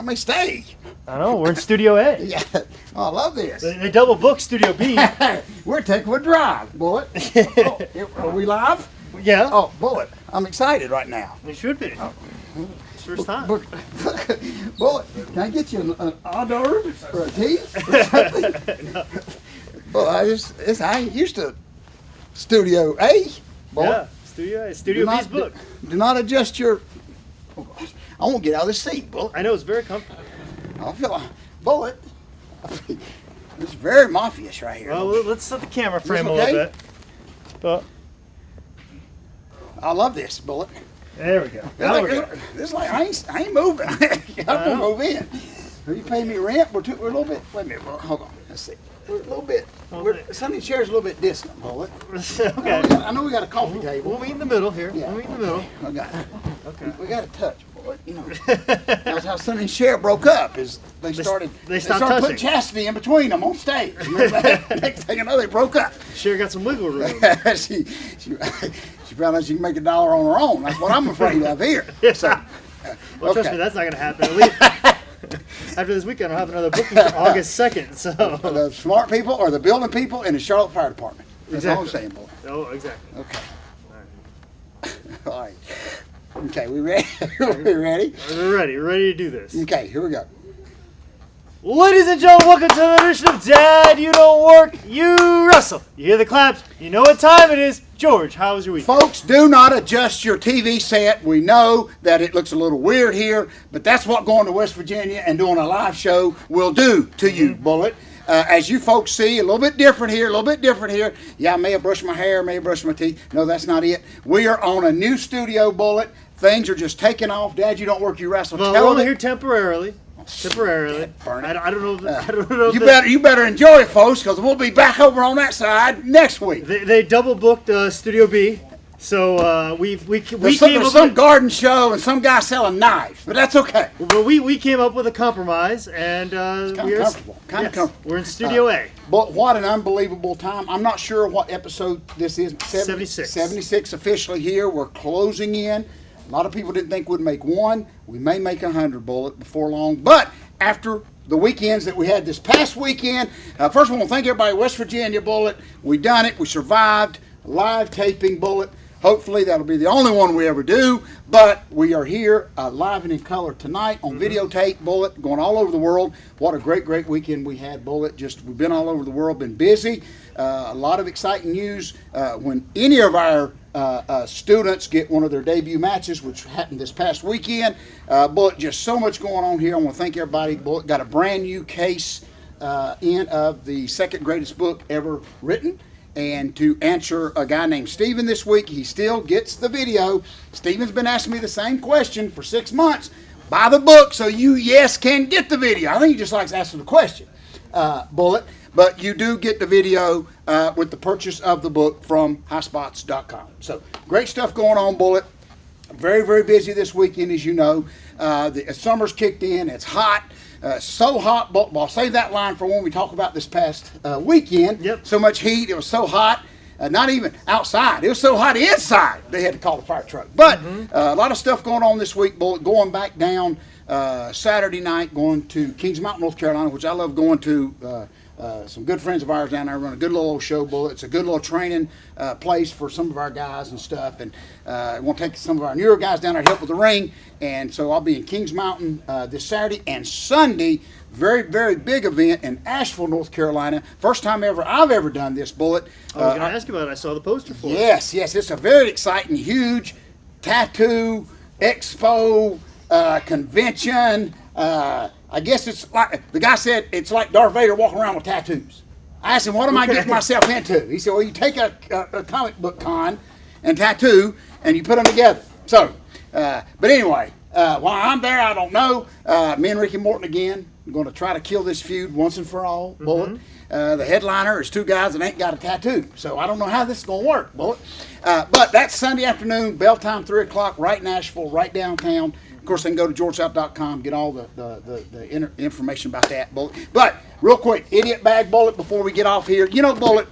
I may stay. I know, we're in Studio A. Yeah. Oh, I love this. They double booked Studio B. We're taking a drive, Bullet. Are we live? Yeah. Oh, Bullet, I'm excited right now. You should be. It's first time. Bullet, can I get you an hors d'oeuvre or a tea or something? No. Well, I ain't used to Studio A. Bullet. Yeah, Studio A. Studio B's book. Do not adjust your... Oh, gosh. I won't get out of this seat, Bullet. I know, it's very comfortable. I feel like... Bullet. It's very mafia-ish right here. Well, let's set the camera frame okay? a little bit. But I love this, Bullet. there we go. This is like, I ain't moving. I'm going to move in. Are you paying me rent? We're a little bit... Wait a minute, Bullet. Hold on. Let's see. We're a little bit... Some of these chairs are a little bit distant, Bullet. Okay. I know we got a coffee table. We'll meet in the middle here. Yeah. We'll meet in the middle. I got it. Okay. We got to touch, Bullet. You know, that's how Sonny and Cher broke up. Is they started stopped putting touching. chastity in between them on stage. Remember that? Next thing you know, they broke up. Cher got some wiggle room. she found out she can make $1 on her own. That's what I'm afraid of here. So, Well, trust me, that's not going to happen. At least after this weekend, I'll have another booking for August 2nd. So the smart people are the building people in the Charlotte Fire Department. That's all I'm saying, boy. Oh, exactly. Okay. All right. All right. Okay, we ready? We ready? We're ready. We're ready to do this. Okay, here we go. Ladies and gentlemen, welcome to the edition of Dad, You Don't Work, You Wrestle. You hear the claps. You know what time it is. George, how was your week? Folks, do not adjust your TV set. We know that it looks a little weird here, but that's what going to West Virginia and doing a live show will do to you, Bullet. As you folks see, a little bit different here, a little bit different here. Yeah, I may have brushed my hair, may have brushed my teeth. No, that's not it. We are on a new studio, Bullet. Things are just taking off. Dad, you don't work, you wrestle. Well, we're only here temporarily. Temporarily. Burn it. I don't know. I don't know. You better enjoy it, folks, because we'll be back over on that side next week. They double booked Studio B, so we There's some garden show and some guy selling knives, but that's okay. Well, we came up with a compromise, and Kind of comfortable. We're in Studio A. But what an unbelievable time. I'm not sure what episode this is. 76. 76 officially here. We're closing in. A lot of people didn't think we'd make one. We may make 100, Bullet, before long. But after the weekends that we had this past weekend, first of all, I want to thank everybody, West Virginia, Bullet. We done it. We survived. Live taping, Bullet. Hopefully that'll be the only one we ever do. But we are here live and in color tonight on videotape, Bullet, going all over the world. What a great, great weekend we had, Bullet. We've been all over the world, been busy. A lot of exciting news when any of our students get one of their debut matches, which happened this past weekend. Bullet, just so much going on here. I want to thank everybody. Bullet got a brand new case in of the second greatest book ever written. And to answer a guy named Steven this week, he still gets the video. Steven's been asking me the same question for 6 months. Buy the book so you, can get the video. I think he just likes asking the question, Bullet. But you do get the video with the purchase of the book from highspots.com. So great stuff going on, Bullet. Very, very busy this weekend, as you know. The summer's kicked in. It's hot. So hot. But I'll save that line for when we talk about this past weekend. Yep. So much heat. It was so hot. Not even outside. It was so hot inside they had to call the fire truck. But a lot of stuff going on this week, Bullet. Going back down Saturday night, going to Kings Mountain, North Carolina, which I love going to. Some good friends of ours down there run a good little show, Bullet. It's a good little training place for some of our guys and stuff. And we'll take some of our newer guys down there to help with the ring. And so I'll be in Kings Mountain this Saturday and Sunday. Very, very big event in Asheville, North Carolina. First time ever I've ever done this, Bullet. I was going to ask you about it. I saw the poster for it. Yes. It's a very exciting, huge tattoo expo convention. I guess it's like, the guy said it's like Darth Vader walking around with tattoos. I asked him, what am I getting myself into? He said, well, you take a comic book con and tattoo and you put them together. So, but anyway, while I'm there, I don't know. Me and Ricky Morton again, we're going to try to kill this feud once and for all, Bullet. The headliner is two guys that ain't got a tattoo. So I don't know how this is going to work, Bullet. But that's Sunday afternoon, bell time, 3 o'clock, right in Asheville, right downtown. Of course, they can go to georgesouth.com, get all the information about that, Bullet. But real quick, idiot bag, Bullet, before we get off here. You know, Bullet,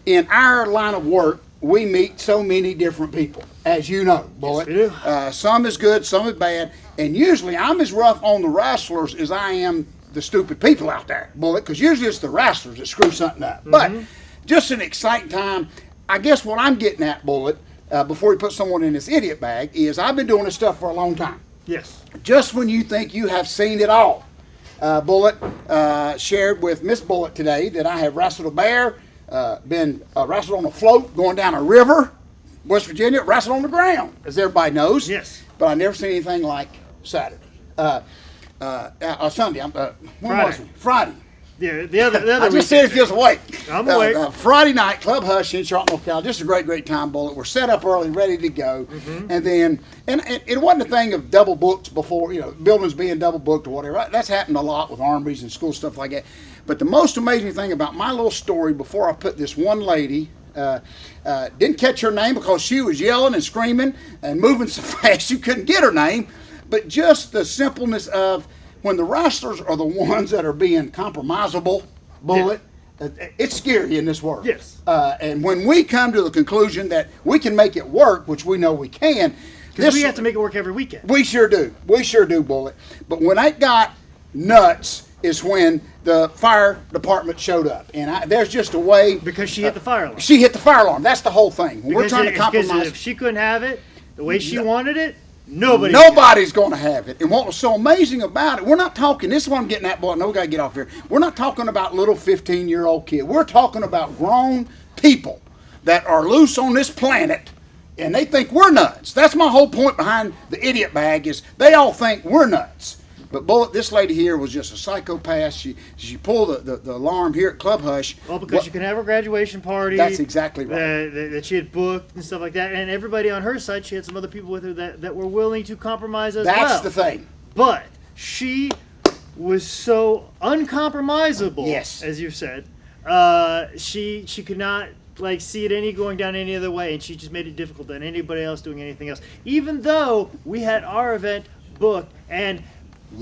in our line of work, we meet so many different people. as you know, Bullet. Yes, we do. Some is good, some is bad, and usually I'm as rough on the wrestlers as I am the stupid people out there, Bullet, because usually it's the wrestlers that screw something up. But just an exciting time. I guess what I'm getting at, Bullet, before we put someone in this idiot bag, is I've been doing this stuff for a long time. Yes. Just when you think you have seen it all. Bullet shared with Miss Bullet today that I have wrestled a bear, been wrestled on a float going down a river, West Virginia, wrestled on the ground, as everybody knows. Yes. But I never seen anything like Saturday. Sunday. When was it? Friday. Yeah, the other I just said if you was awake. I'm awake. Friday night, Club Hush in Charlotte, North Carolina. Just a great time, Bullet. We're set up early, ready to go. And then, and it wasn't a thing of double booked before, buildings being double booked or whatever. That's happened a lot with armories and school stuff like that. But the most amazing thing about my little story before I put this one lady, didn't catch her name because she was yelling and screaming and moving so fast you couldn't get her name, but just the simpleness of when the wrestlers are the ones that are being compromisable, Bullet, it's scary in this world. Yes. And when we come to the conclusion that we can make it work, which we know we can, because we have to make it work every weekend. We sure do. We sure do, Bullet. But when that got nuts is when the fire department showed up. And there's just a way. Because she hit the fire alarm. She hit the fire alarm. That's the whole thing. When we're Because trying to compromise. if she couldn't have it the way she wanted it, nobody's going to have it. And what was so amazing about it, we're not talking, this is what I'm getting at, boy, I know we got to get off here. We're not talking about little 15-year-old kid. We're talking about grown people that are loose on this planet, and they think we're nuts. That's my whole point behind the idiot bag is they all think we're nuts. But Bullet, this lady here was just a psychopath. She pulled the alarm here at Club Hush. Well, because you can have a graduation party. That's exactly right. That she had booked and stuff like that. And everybody on her side, she had some other people with her that were willing to compromise as well. That's the thing. But she was so uncompromisable, yes, as you said. She could not see it going down any other way, and she just made it difficult than anybody else doing anything else. Even though we had our event booked and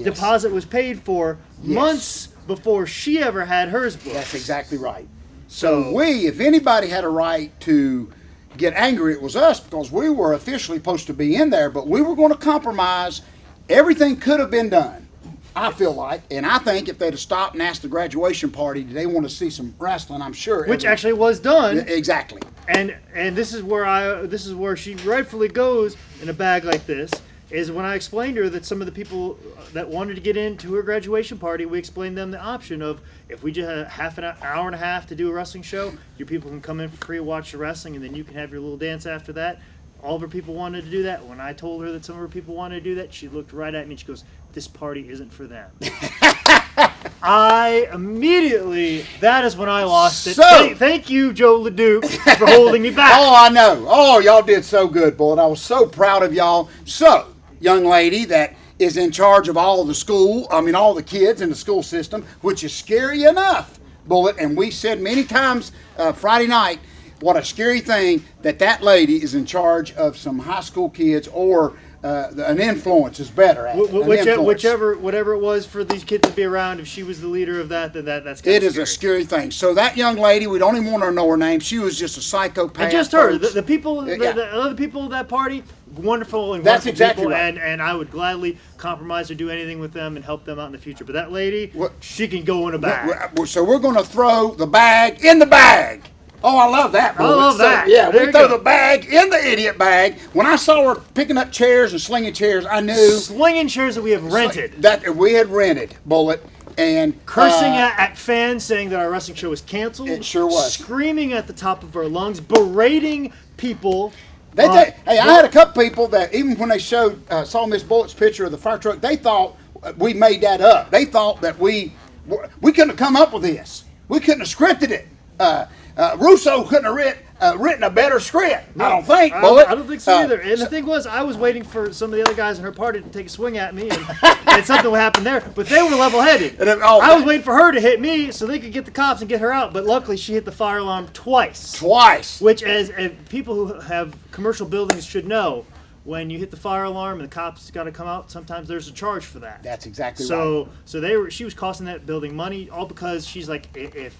deposit was paid for months before she ever had hers booked. That's exactly right. So if anybody had a right to get angry, it was us because we were officially supposed to be in there, but we were going to compromise. Everything could have been done, I feel like, and I think if they'd have stopped and asked the graduation party, do they want to see some wrestling? I'm sure. Which actually was done. Exactly. And this is where she rightfully goes in a bag like this. Is when I explained to her that some of the people that wanted to get into her graduation party, we explained them the option of if we just had half an hour and a half to do a wrestling show, your people can come in for free, watch the wrestling, and then you can have your little dance after that. All of her people wanted to do that. When I told her that some of her people wanted to do that, she looked right at me and she goes, "This party isn't for them." I immediately, that is when I lost it. Thank you, Joe LeDuc, for holding me back. Oh, I know. Oh, y'all did so good, Bullet. I was so proud of y'all. So, young lady that is in charge of all the kids in the school system, which is scary enough, Bullet. And we said many times Friday night, what a scary thing that lady is in charge of some high school kids or an influence is better at whatever it was for these kids to be around. If she was the leader of that, then that's kind of scary. A scary thing. So that young lady, we don't even want her to know her name. She was just a psychopath. And just her, the people, the other people of that party, wonderful and that's wonderful exactly people, right. and I would gladly compromise or do anything with them and help them out in the future. But that lady, she can go in a bag. So we're going to throw the bag in the bag. Oh, I love that. I love that. Yeah, we throw the bag in the idiot bag. When I saw her picking up chairs and slinging chairs, I knew. Slinging chairs that we have rented. That we had rented, Bullet. And cursing at fans, saying that our wrestling show was canceled. It sure was. Screaming at the top of our lungs, berating people. I had a couple people that even when they saw Miss Bullet's picture of the fire truck, they thought we made that up. They thought that we couldn't have come up with this. We couldn't have scripted it. Russo couldn't have written a better script. No, I don't think, Bullet. I don't think so either. And the thing was, I was waiting for some of the other guys in her party to take a swing at me, and something would happen there. But they were level-headed. I was waiting for her to hit me so they could get the cops and get her out. But luckily, she hit the fire alarm twice. Twice. Which, as people who have commercial buildings should know, when you hit the fire alarm and the cops got to come out, sometimes there's a charge for that. That's exactly so, right. So she was costing that building money, all because she's like, if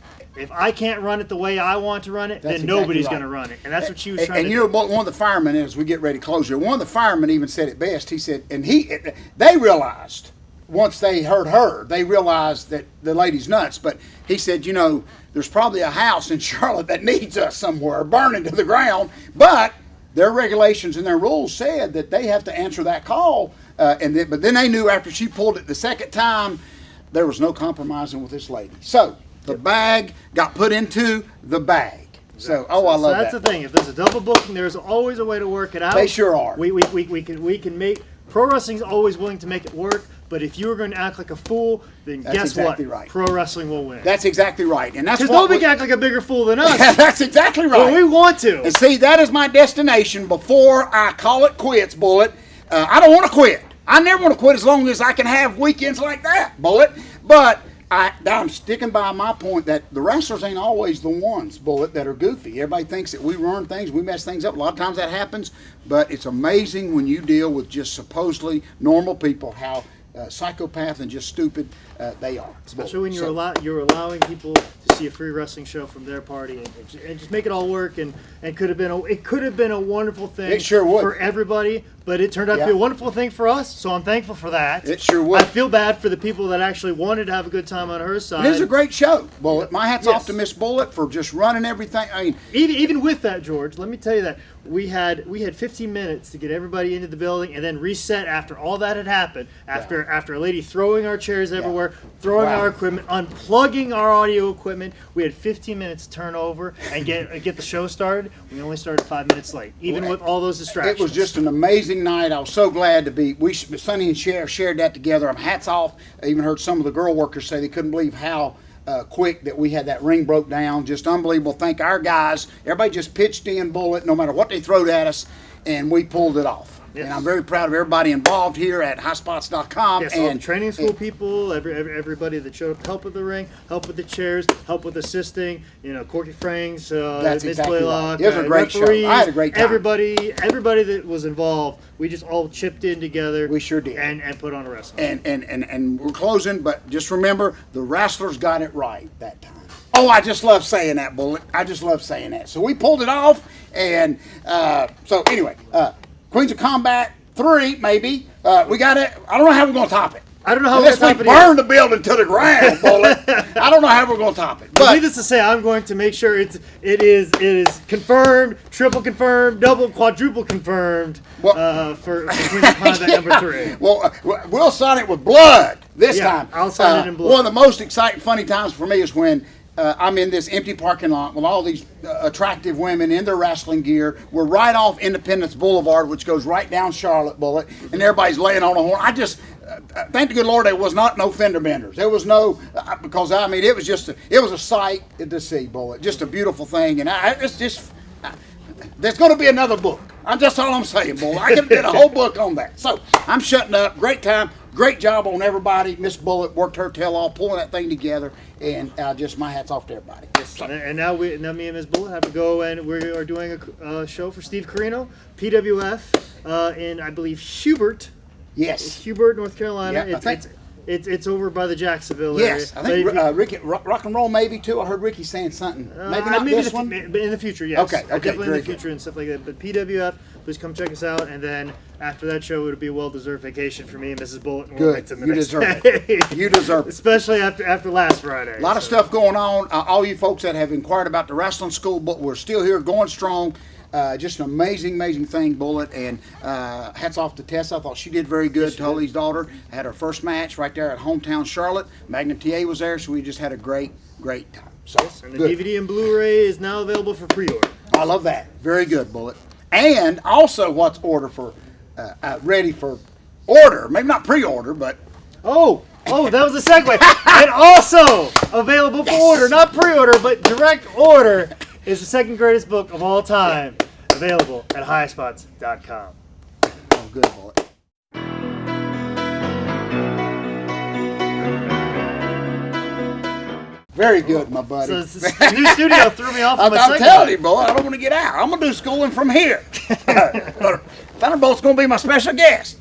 I can't run it the way I want to run it, That's then exactly nobody's right. going to run it. And that's what she was trying and to you do. know, one of the firemen, as we get ready to close here, one of the firemen even said it best. He said, they realized, once they heard her, they realized that the lady's nuts. But he said, you know, there's probably a house in Charlotte that needs us somewhere, burning to the ground. But their regulations and their rules said that they have to answer that call. But then they knew after she pulled it the second time, there was no compromising with this lady. So the bag got put into the bag. So, I love that. So that's the thing. If there's a double booking, there's always a way to work it out. They sure are. We can make. Pro wrestling's always willing to make it work. But if you were going to act like a fool, then That's guess exactly what? Right. Pro wrestling will win. That's exactly right. And that's because what nobody can act like a bigger fool than us. That's exactly right. But we want to. And see, that is my destination before I call it quits, Bullet. I don't want to quit. I never want to quit as long as I can have weekends like that, Bullet. But I'm sticking by my point that the wrestlers ain't always the ones, Bullet, that are goofy. Everybody thinks that we run things, we mess things up. A lot of times that happens, but it's amazing when you deal with just supposedly normal people how psychopath and just stupid they are. Especially when you're allowing people to see a free wrestling show from their party and just make it all work. And it could have been a wonderful thing. It sure would. For everybody. But it turned out to be a wonderful thing for us, so I'm thankful for that. It sure would. I feel bad for the people that actually wanted to have a good time on her side. It is a great show, Bullet. My hat's off to Miss Bullet for just running everything. I mean, even with that, George, let me tell you that we had 15 minutes to get everybody into the building and then reset after all that had happened. After a lady throwing our chairs everywhere, throwing our equipment, unplugging our audio equipment, we had 15 minutes to turn over and get the show started. We only started 5 minutes late, even with all those distractions. it was just an amazing night. I was so glad to be. Sonny and Cher shared that together. I'm hats off. I even heard some of the girl workers say they couldn't believe how quick that we had that ring broke down. Just unbelievable. Thank our guys. Everybody just pitched in, Bullet, no matter what they throwed at us, and we pulled it off. Yes. And I'm very proud of everybody involved here at highspots.com. Yes, and training school people, everybody that showed up to help with the ring, help with the chairs, help with assisting. You know, Corky Franks, That's Miss exactly Blaylock, right. It was a great show. I had a great time. Everybody that was involved, we just all chipped in together. We sure did. And put on a wrestling. And we're closing, but just remember, the wrestlers got it right that time. Oh, I just love saying that, Bullet. I just love saying that. So we pulled it off, and so anyway, Queens of Combat 3, maybe. We got it. I don't know how we're going to top it. I don't know how we're going to top it. Unless we burn the building to the ground, Bullet. I don't know how we're going to top it. But needless to say, I'm going to make sure it is confirmed, triple confirmed, double, quadruple confirmed for Queens of Combat number 3. Well, we'll sign it with blood this time. I'll sign it in blood. One of the most exciting, funny times for me is when I'm in this empty parking lot with all these attractive women in their wrestling gear. We're right off Independence Boulevard, which goes right down Charlotte, Bullet, and everybody's laying on a horn. I just thank the good Lord there was no fender benders. There was no because I mean it was a sight to see, Bullet. Just a beautiful thing, and there's going to be another book. That's all I'm saying, Bullet. I could have did a whole book on that. So I'm shutting up. Great time. Great job on everybody. Miss Bullet worked her tail off pulling that thing together, and just my hat's off to everybody. So. And now me and Miss Bullet have to go, and we are doing a show for Steve Carino, PWF, in I believe Hubert. Yes. Hubert, North Carolina. Yeah, It's over by the Jacksonville area. Yes, I think Ricky Rock and Roll maybe too. I heard Ricky saying something. Maybe not this one. But in the future, yes. Okay, definitely in the good. future and stuff like that. But PWF, please come check us out. And then after that show, it would be a well-deserved vacation for me and Mrs. Bullet. And Good. You deserve it. You deserve it. Especially after last Friday. A lot of stuff going on. All you folks that have inquired about the wrestling school, but we're still here going strong. Just an amazing thing, Bullet, and hats off to Tessa. I thought she did very good. Tully's daughter had her first match right there at hometown Charlotte. Magnum TA was there, so we just had a great time. So, and the DVD and Blu-ray is now available for pre-order. I love that. Very good, Bullet. And also, what's ready for order? Maybe not pre-order, but oh, that was a segue. And also available for order, not pre-order, but direct order. Is the second greatest book of all time, available at highspots.com. Oh, good, Bullet. Very good, my buddy. So the new studio threw me off. I'm telling you, boy, I don't want to get out. I'm going to do schooling from here. Thunderbolt's going to be my special guest.